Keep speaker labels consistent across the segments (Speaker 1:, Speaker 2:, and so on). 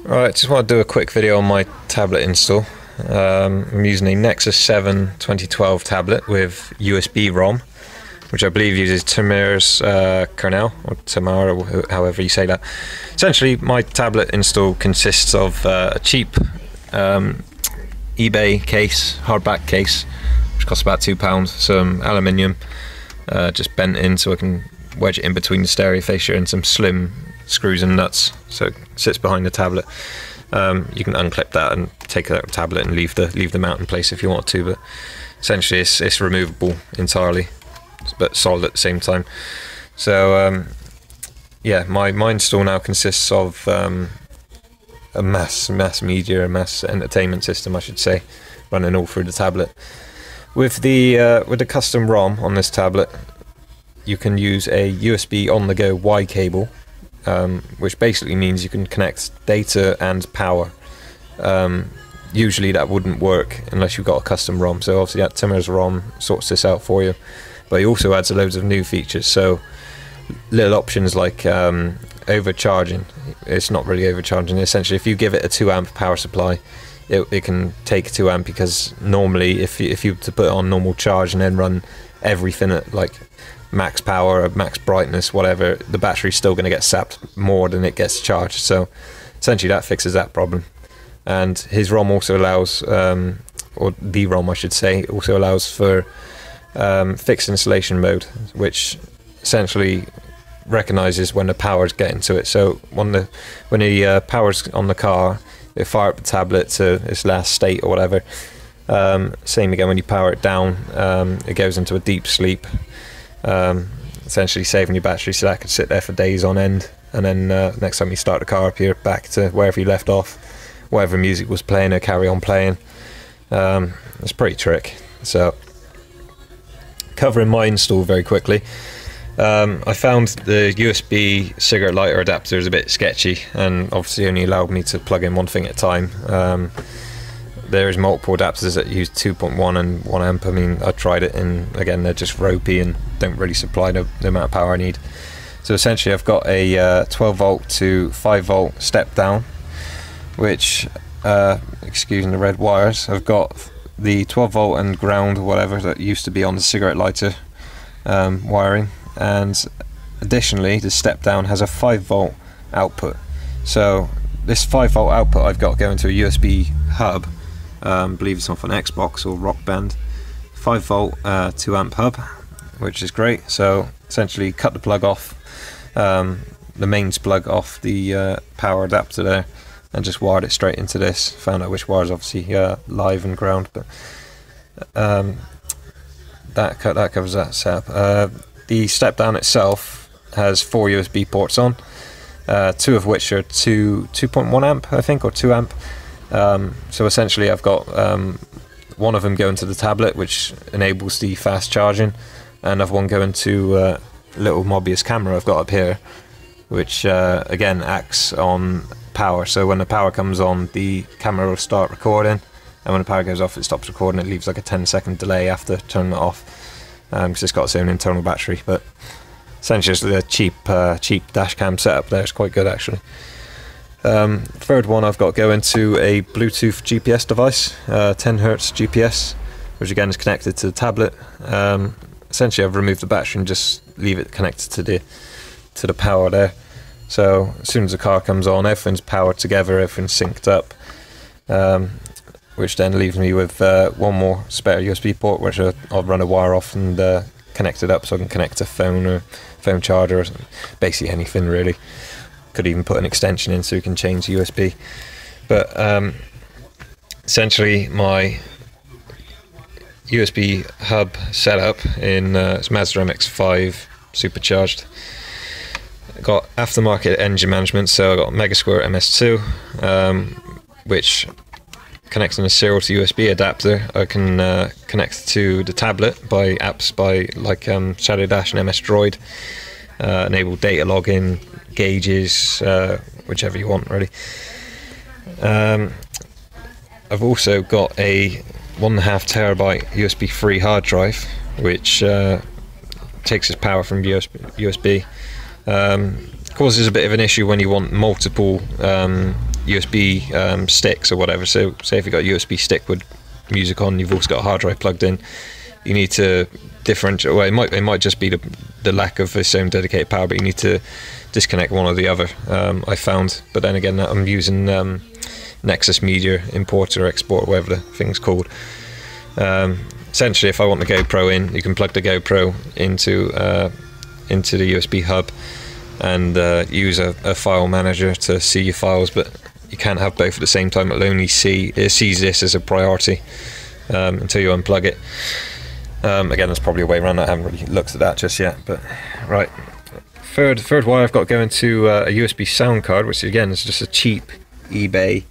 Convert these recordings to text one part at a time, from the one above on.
Speaker 1: Right, just want to do a quick video on my tablet install. I'm using a Nexus 7 2012 tablet with USB ROM, which I believe uses Tamir's kernel, or Tamar, or however you say that. Essentially, my tablet install consists of a cheap eBay case, hardback case, which costs about £2, some aluminium just bent in so I can wedge it in between the stereo fascia, and some slim screws and nuts so it sits behind the tablet. You can unclip that and take out the tablet and leave the mount in place if you want to, but essentially it's removable entirely, but solid at the same time. So yeah, my install now consists of a mass media, a mass entertainment system, I should say, running all through the tablet. With the custom ROM on this tablet, you can use a USB on-the-go Y cable, which basically means you can connect data and power. Usually that wouldn't work unless you've got a custom ROM, so obviously that Tamir's ROM sorts this out for you. But he also adds loads of new features, so little options like overcharging. It's not really overcharging. Essentially, if you give it a 2 amp power supply, it can take 2 amp, because normally if you were to put it on normal charge and then run everything at like max power or max brightness, whatever, the battery's still going to get sapped more than it gets charged. So essentially that fixes that problem. And his ROM also allows, or the ROM I should say, also allows for fixed installation mode, which essentially recognizes when the power's getting to it. So when the power's on the car, it fire up the tablet to its last state or whatever. Same again when you power it down, it goes into a deep sleep, essentially saving your battery, so that could sit there for days on end, and then next time you start the car up, you're back to wherever you left off, whatever music was playing, or carry on playing. It's pretty trick. So covering my install very quickly, I found the USB cigarette lighter adapter is a bit sketchy, and obviously only allowed me to plug in one thing at a time. There's multiple adapters that use 2.1 and 1 amp. I mean, I tried it, and again, they're just ropey and don't really supply the amount of power I need. So essentially I've got a 12 volt to 5 volt step down, which, excusing the red wires, I've got the 12 volt and ground or whatever that used to be on the cigarette lighter wiring, and additionally the step down has a 5 volt output. So this 5 volt output I've got going to a USB hub, believe it's off an Xbox or Rock Band, 5 volt 2 amp hub, which is great. So essentially cut the plug off, the mains plug off the power adapter there, and just wired it straight into this. Found out which wires, obviously live and ground, but that covers that setup. The step down itself has 4 USB ports on, 2 of which are 2.1 amp, I think, or 2 amp. So essentially I've got one of them going to the tablet, which enables the fast charging, and I've one going to a little Mobius camera I've got up here, which again acts on power. So when the power comes on, the camera will start recording, and when the power goes off, it stops recording. It leaves like a 10-second delay after turning it off, because it's got its own internal battery. But essentially it's a cheap dash cam setup there. It's quite good actually. Third one I've got going to a Bluetooth GPS device, 10 Hz GPS, which again is connected to the tablet. Essentially I've removed the battery and just leave it connected to the power there. So as soon as the car comes on, everything's powered together, everything's synced up, which then leaves me with one more spare USB port, which I'll run a wire off and connect it up so I can connect a phone or phone charger, or basically anything really. Could even put an extension in so you can change the USB. But essentially my USB hub setup in it's Mazda mx5 supercharged. Got aftermarket engine management, so I got Megasquirt MS2, which connects in a serial to USB adapter. I can connect to the tablet by apps like Shadow Dash and MS Droid, enable data login, gauges, whichever you want really. I've also got a 1.5 terabyte USB 3 hard drive, which takes its power from USB. Causes a bit of an issue when you want multiple USB sticks or whatever. So say if you've got a USB stick with music on, you've also got a hard drive plugged in, you need to differentiate. Well, it might just be the lack of its own dedicated power, but you need to disconnect one or the other, I found. But then again, I'm using Nexus media importer or export, whatever the thing's called. Essentially, if I want the GoPro in, you can plug the GoPro into the USB hub and use a file manager to see your files, but you can't have both at the same time. It sees this as a priority until you unplug it. Again, there's probably a way around that. I haven't really looked at that just yet, but right. Third wire I've got going to a USB sound card, which again is just a cheap eBay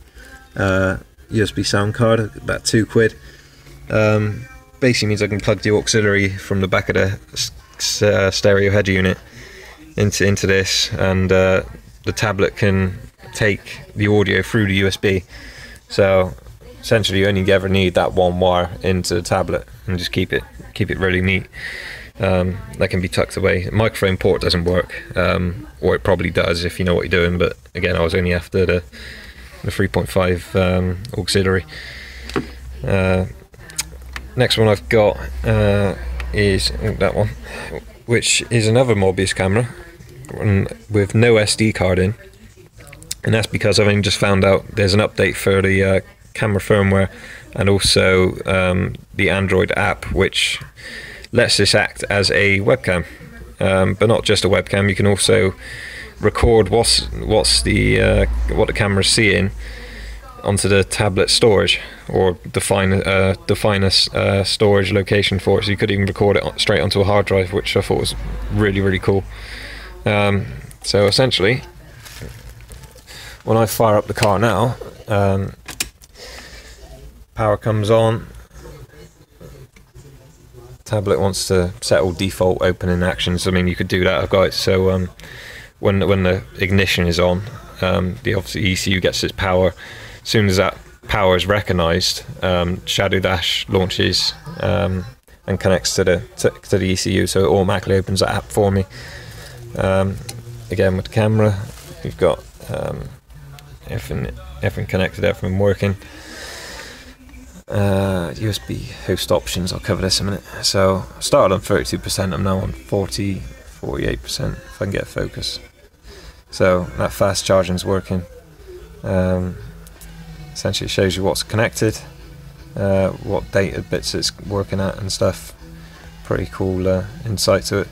Speaker 1: USB sound card, about £2. Basically means I can plug the auxiliary from the back of the stereo head unit into this, and the tablet can take the audio through the USB. So essentially you only ever need that one wire into the tablet, and just keep it really neat. That can be tucked away. The microphone port doesn't work, or it probably does if you know what you're doing, but again, I was only after the 3.5 auxiliary. Next one I've got is that one, which is another Mobius camera with no SD card in, and that's because I've only just found out there's an update for the camera firmware and also the Android app, which lets this act as a webcam, but not just a webcam. You can also record what the camera's seeing onto the tablet storage, or define a storage location for it. So you could even record it straight onto a hard drive, which I thought was really cool. So essentially, when I fire up the car now, power comes on. Tablet wants to set all default opening actions. I mean, you could do that. I've got it so when the ignition is on, the obviously ECU gets its power. As soon as that power is recognised, Shadow Dash launches and connects to the ECU, so it automatically opens that app for me. Again, with the camera, we've got everything connected, everything working. USB host options, I'll cover this in a minute. So I started on 32%, I'm now on 48% if I can get focus. So that fast charging is working. Essentially it shows you what's connected, what data bits it's working at and stuff. Pretty cool insight to it.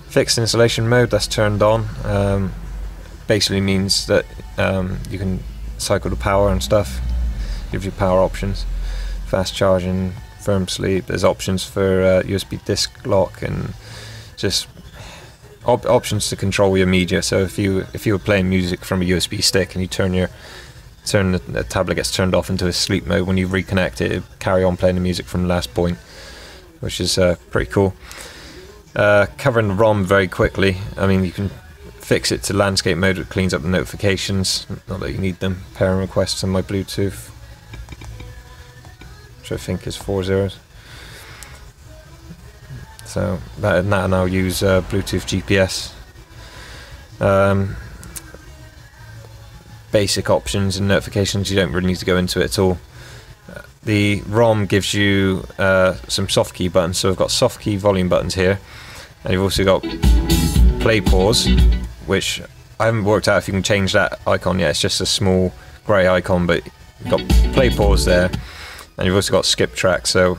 Speaker 1: Fixed installation mode, that's turned on. Basically means that you can cycle the power and stuff. Gives you power options. Fast charging, firm sleep. There's options for USB disk lock and just options to control your media. So if you were playing music from a USB stick and you the tablet gets turned off into a sleep mode, when you reconnect it, it'll carry on playing the music from the last point, which is pretty cool. Covering the ROM very quickly. I mean, you can fix it to landscape mode. It cleans up the notifications. Not that you need them. Pairing requests on my Bluetooth, which I think is 4 zeros. So that now use Bluetooth GPS. Basic options and notifications, you don't really need to go into it at all. The ROM gives you some soft key buttons, so I've got soft key volume buttons here, and you've also got play pause, which I haven't worked out if you can change that icon yet. It's just a small grey icon, but you've got play pause there, and you've also got skip track. So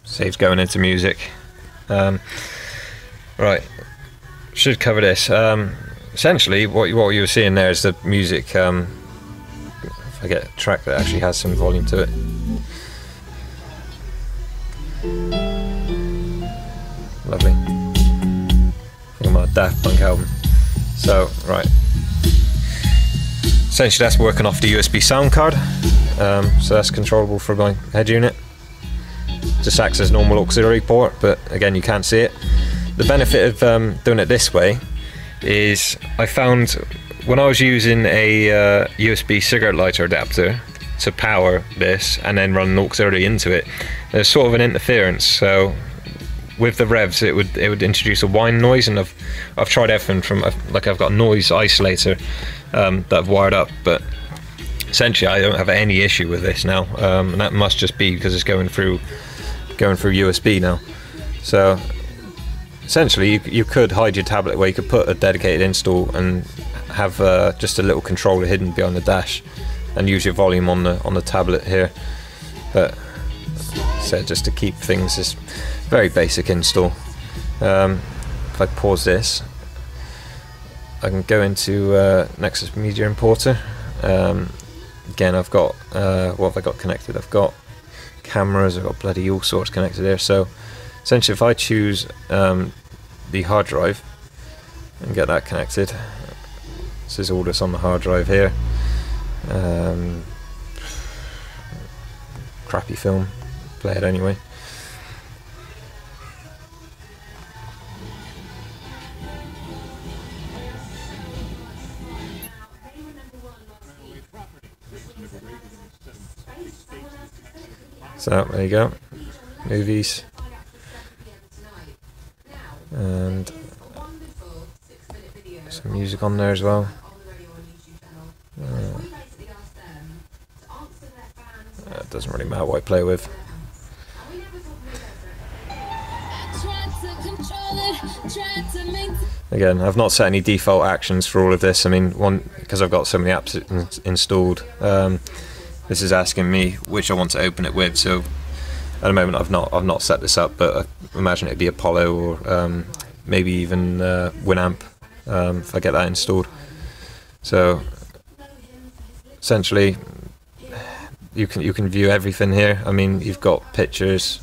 Speaker 1: saves going into music. Right, should cover this. Essentially, what you were seeing there is the music. If I get a track that actually has some volume to it. Lovely. From my Daft Punk album. So, right. Essentially, that's working off the USB sound card. So that's controllable for my head unit. Just acts as normal auxiliary port, but again, you can't see it. The benefit of doing it this way is I found when I was using a USB cigarette lighter adapter to power this and then run an auxiliary into it, there's sort of an interference. So with the revs it would introduce a whine noise, and I've tried everything from like I've got a noise isolator that I've wired up, but essentially I don't have any issue with this now, and that must just be because it's going through USB now. So essentially you could hide your tablet where you could put a dedicated install and have just a little controller hidden behind the dash and use your volume on the tablet here. But so just to keep things, this very basic install. If I pause this, I can go into Nexus Media Importer. Again, I've got what have I got connected? I've got cameras, I've got bloody all sorts connected here. So essentially if I choose the hard drive and get that connected, this is all that's on the hard drive here. Crappy film, play it anyway. So there you go, movies, and some music on there as well. It doesn't really matter what I play with. Again, I've not set any default actions for all of this. I mean, because I've got so many apps installed. This is asking me which I want to open it with. So at the moment, I've not set this up, but I imagine it'd be Apollo or maybe even Winamp if I get that installed. So essentially, you can view everything here. I mean, you've got pictures.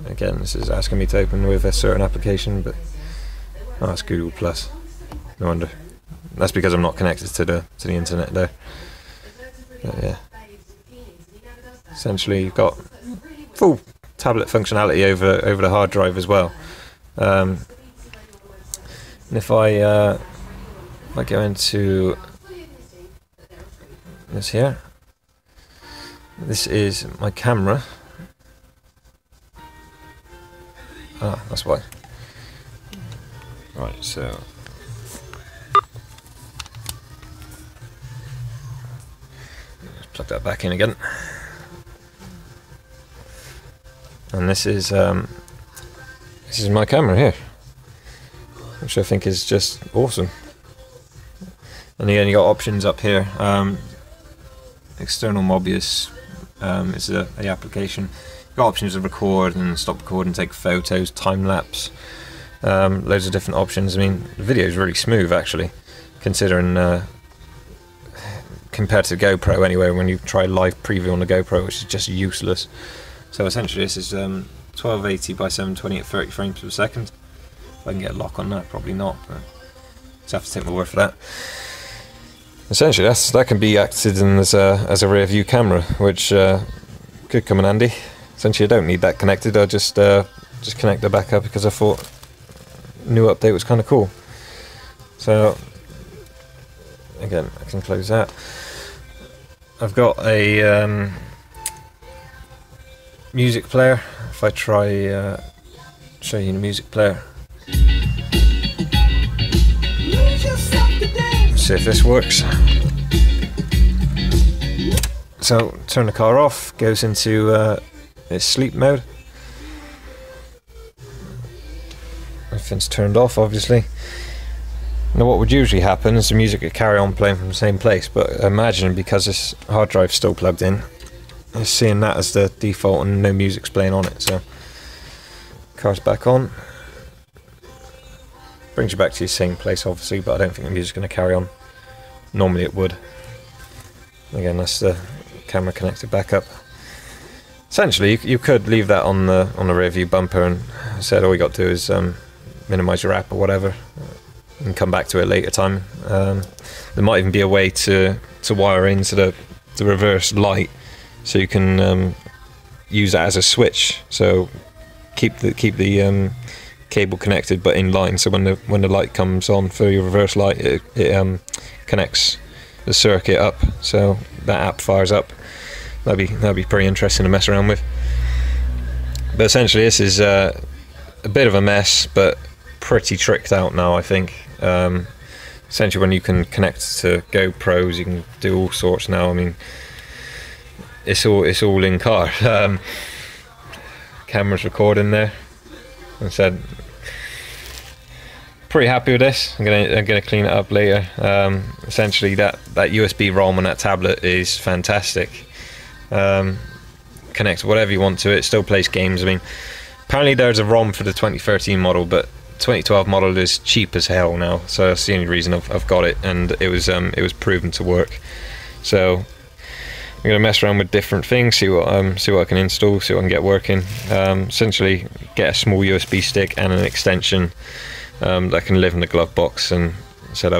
Speaker 1: Again, this is asking me to open with a certain application, but oh, it's Google Plus. No wonder. That's because I'm not connected to the internet there. But yeah. Essentially, you've got full tablet functionality over the hard drive as well. And if I go into this here, this is my camera. Ah, that's why. Right, so let's plug that back in again. And this is my camera here, which I think is just awesome. And again, you got options up here. External Mobius is the application. You've got options to record and stop recording, take photos, time lapse, loads of different options. I mean, the video is really smooth actually, considering compared to GoPro anyway. When you try live preview on the GoPro, which is just useless. So essentially, this is 1280 by 720 at 30 frames per second. If I can get a lock on that, probably not, but just have to take my word for that. Essentially, that can be acted in as a rear view camera, which could come in handy. Essentially, I don't need that connected. I just connect the back up because I thought new update was kind of cool. So again, I can close that. I've got a music player. If I try show you the music player, see if this works. So turn the car off, goes into its sleep mode. Everything's turned off, obviously. Now what would usually happen is the music would carry on playing from the same place, but imagine because this hard drive's still plugged in, it's seeing that as the default and no music's playing on it. So car's back on. Brings you back to your same place obviously, but I don't think the music's going to carry on. Normally it would. Again, that's the camera connected back up. Essentially, you could leave that on the rear view bumper, and I said all you got to do is minimize your app or whatever, and come back to it later time. There might even be a way to wire into the reverse light, so you can use that as a switch. So keep the cable connected but in line, so when the light comes on for your reverse light, it connects the circuit up, so that app fires up. that'd be pretty interesting to mess around with. But essentially this is a bit of a mess, but pretty tricked out now, I think. Essentially when you can connect to GoPros, you can do all sorts now. I mean, it's all in car. Camera's recording there. As I said, pretty happy with this. I'm gonna clean it up later. Essentially that USB ROM on that tablet is fantastic. Connect whatever you want to it. Still plays games. I mean, apparently there's a ROM for the 2013 model, but 2012 model is cheap as hell now, so that's the only reason I've got it, and it was proven to work. So I'm gonna mess around with different things, see what I can install, see what I can get working. Essentially get a small USB stick and an extension that can live in the glove box, and set up